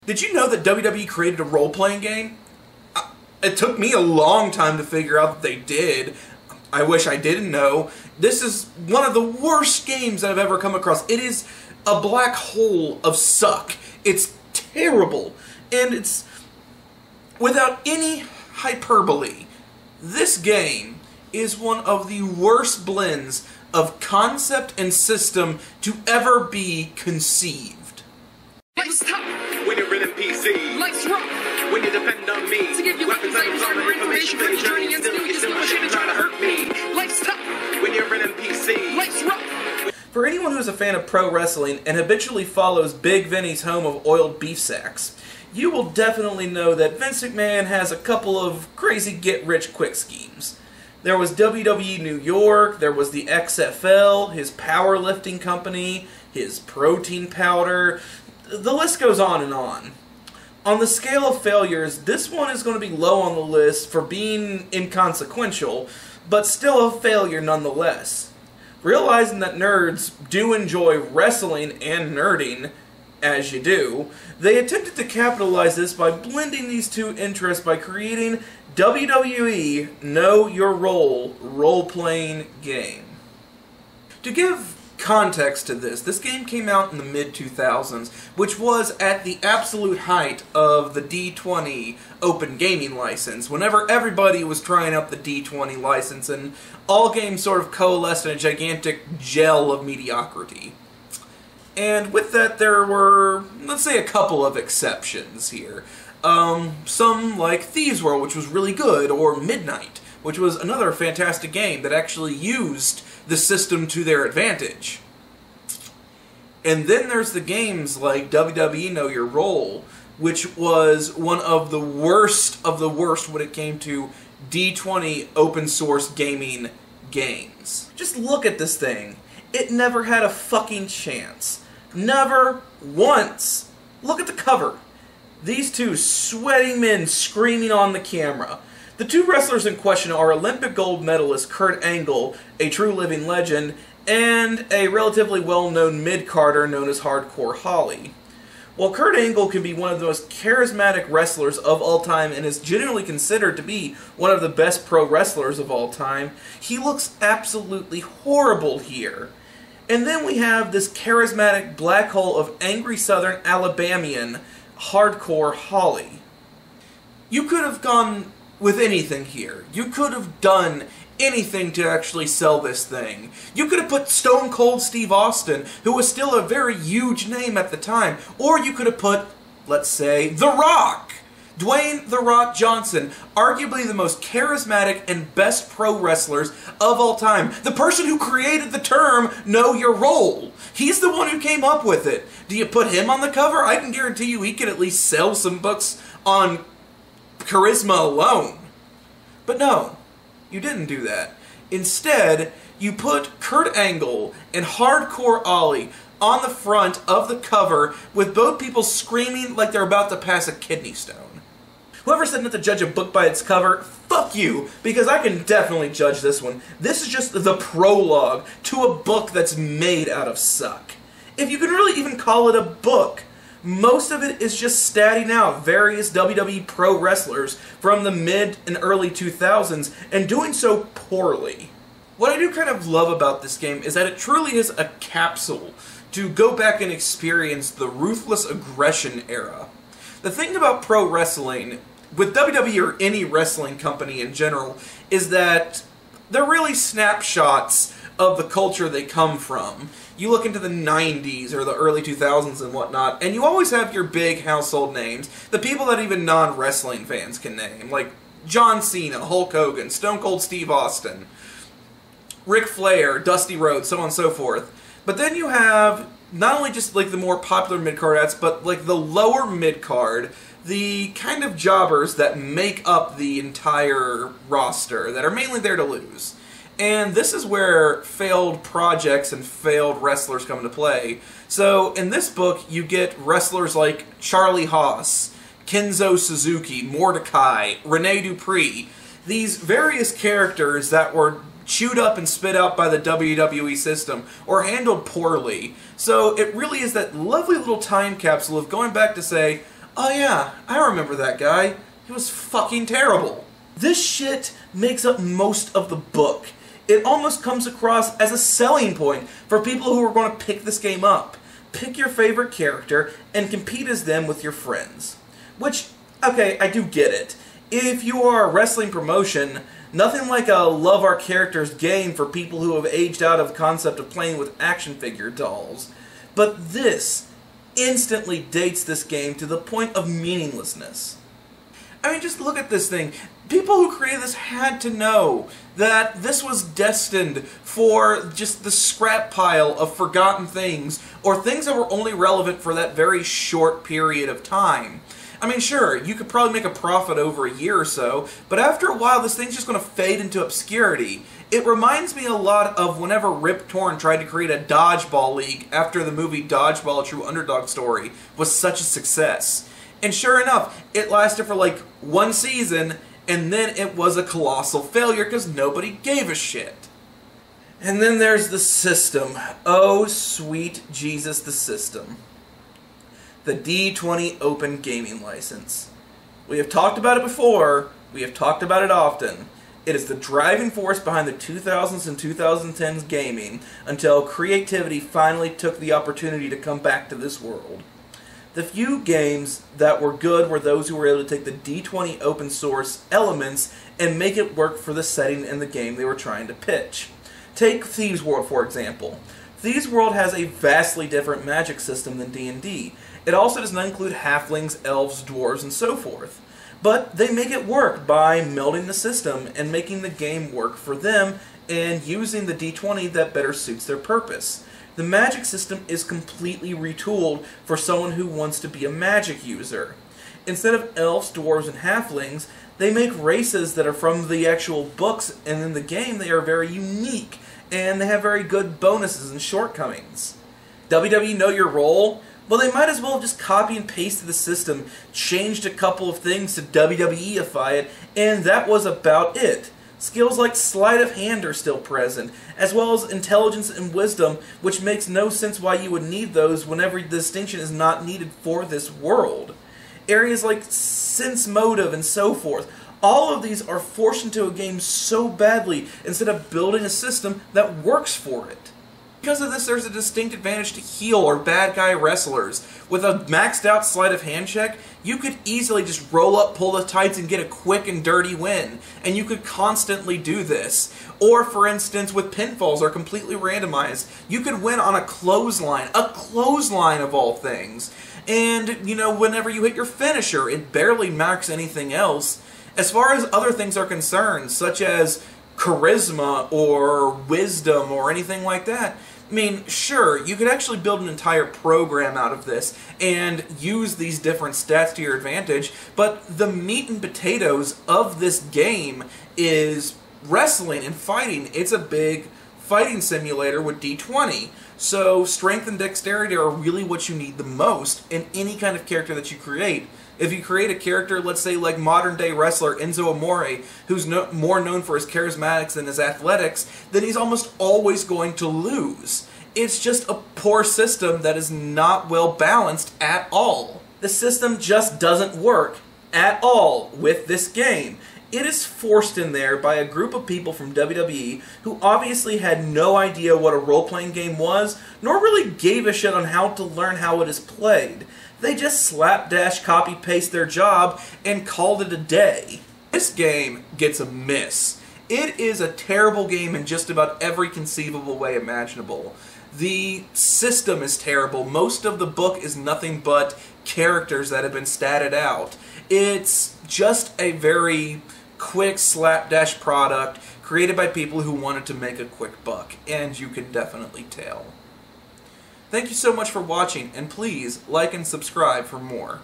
Did you know that WWE created a role-playing game? It took me a long time to figure out that they did. I wish I didn't know. This is one of the worst games that I've ever come across. It is a black hole of suck. It's terrible. And it's, without any hyperbole, this game is one of the worst blends of concept and system to ever be conceived. Lights top. When you're in PC, Lights rock. when you depend on me, To give you weapons, items, armor, information for your journey, and still you still push in and try to hurt me. Lights top. when you're in PC. Lights rock. For anyone who's a fan of pro wrestling and habitually follows Big Vinny's home of oiled beef sacks, you will definitely know that Vince McMahon has a couple of crazy get-rich-quick schemes. There was WWE New York, there was the XFL, his powerlifting company, his protein powder. The list goes on and on. On the scale of failures, this one is going to be low on the list for being inconsequential, but still a failure nonetheless. Realizing that nerds do enjoy wrestling and nerding, as you do, they attempted to capitalize this by blending these two interests by creating WWE Know Your Role role-playing game. To give context to this game came out in the mid-2000s, which was at the absolute height of the D20 open gaming license, whenever everybody was trying out the D20 license and all games sort of coalesced in a gigantic gel of mediocrity. And with that, there were, let's say, a couple of exceptions here. Some like Thieves World, which was really good, or Midnight, which was another fantastic game that actually used the system to their advantage. And then there's the games like WWE Know Your Role, which was one of the worst when it came to D20 open source gaming games. Just look at this thing. It never had a fucking chance. Never once. Look at the cover. These two sweating men screaming on the camera. The two wrestlers in question are Olympic gold medalist Kurt Angle, a true living legend, and a relatively well-known mid-carder known as Hardcore Holly. While Kurt Angle can be one of the most charismatic wrestlers of all time and is generally considered to be one of the best pro wrestlers of all time, he looks absolutely horrible here. And then we have this charismatic black hole of angry Southern Alabamian, Hardcore Holly. You could have gone with anything here. You could have done anything to actually sell this thing. You could have put Stone Cold Steve Austin, who was still a very huge name at the time, or you could have put, let's say, The Rock! Dwayne "The Rock" Johnson, arguably the most charismatic and best pro wrestlers of all time. The person who created the term, know your role. He's the one who came up with it. Do you put him on the cover? I can guarantee you he could at least sell some books on charisma alone. But no, you didn't do that. Instead, you put Kurt Angle and Hardcore Ollie on the front of the cover with both people screaming like they're about to pass a kidney stone. Whoever said not to judge a book by its cover, fuck you, because I can definitely judge this one. This is just the prologue to a book that's made out of suck. If you can really even call it a book. Most of it is just statting out various WWE pro wrestlers from the mid and early 2000s, and doing so poorly. What I do kind of love about this game is that it truly is a capsule to go back and experience the ruthless aggression era. The thing about pro wrestling, with WWE or any wrestling company in general, is that they're really snapshots of the culture they come from. You look into the 90s or the early 2000s and whatnot, and you always have your big household names, the people that even non-wrestling fans can name, like John Cena, Hulk Hogan, Stone Cold Steve Austin, Ric Flair, Dusty Rhodes, so on and so forth. But then you have not only just like the more popular mid-card acts, but like the lower mid-card, the kind of jobbers that make up the entire roster, that are mainly there to lose. And this is where failed projects and failed wrestlers come into play. So in this book, you get wrestlers like Charlie Haas, Kenzo Suzuki, Mordecai, Rene Dupree, these various characters that were chewed up and spit out by the WWE system, or handled poorly. So it really is that lovely little time capsule of going back to say, Oh yeah, I remember that guy. He was fucking terrible. This shit makes up most of the book. It almost comes across as a selling point for people who are going to pick this game up. Pick your favorite character and compete as them with your friends. Which, okay, I do get it. If you are a wrestling promotion, nothing like a love our characters game for people who have aged out of the concept of playing with action figure dolls. But this instantly dates this game to the point of meaninglessness. I mean, just look at this thing. People who created this had to know that this was destined for just the scrap pile of forgotten things, or things that were only relevant for that very short period of time. I mean, sure, you could probably make a profit over a year or so, but after a while this thing's just going to fade into obscurity. It reminds me a lot of whenever Rip Torn tried to create a dodgeball league after the movie Dodgeball: A True Underdog Story was such a success. And sure enough, it lasted for like one season, and then it was a colossal failure because nobody gave a shit. And then there's the system. Oh, sweet Jesus, the system. The D20 Open Gaming License. We have talked about it before, we have talked about it often. It is the driving force behind the 2000s and 2010s gaming until creativity finally took the opportunity to come back to this world. The few games that were good were those who were able to take the D20 open source elements and make it work for the setting in the game they were trying to pitch. Take Thieves World, for example. Thieves World has a vastly different magic system than D&D. It also does not include halflings, elves, dwarves, and so forth. But they make it work by melding the system and making the game work for them and using the D20 that better suits their purpose. The magic system is completely retooled for someone who wants to be a magic user. Instead of elves, dwarves, and halflings, they make races that are from the actual books, and in the game they are very unique, and they have very good bonuses and shortcomings. WWE Know Your Role? Well, they might as well have just copy and pasted the system, changed a couple of things to WWE-ify it, and that was about it. Skills like sleight of hand are still present, as well as intelligence and wisdom, which makes no sense why you would need those whenever the distinction is not needed for this world. Areas like sense motive and so forth, all of these are forced into a game so badly instead of building a system that works for it. Because of this, there's a distinct advantage to heel or bad guy wrestlers. With a maxed out sleight of hand check, you could easily just roll up, pull the tights, and get a quick and dirty win. And you could constantly do this. Or, for instance, with pinfalls are completely randomized, you could win on a clothesline of all things. And, you know, whenever you hit your finisher, it barely marks anything else. As far as other things are concerned, such as charisma or wisdom or anything like that, I mean, sure, you could actually build an entire program out of this and use these different stats to your advantage, but the meat and potatoes of this game is wrestling and fighting. It's a big fighting simulator with D20. So strength and dexterity are really what you need the most in any kind of character that you create. If you create a character, let's say like modern-day wrestler Enzo Amore, who's more known for his charismatics than his athletics, then he's almost always going to lose. It's just a poor system that is not well balanced at all. The system just doesn't work at all with this game. It is forced in there by a group of people from WWE who obviously had no idea what a role-playing game was, nor really gave a shit on how to learn how it is played. They just slapdash copy-paste their job and called it a day. This game gets a miss. It is a terrible game in just about every conceivable way imaginable. The system is terrible. Most of the book is nothing but characters that have been statted out. It's just a very quick slapdash product created by people who wanted to make a quick buck, and you can definitely tell. Thank you so much for watching, and please like and subscribe for more.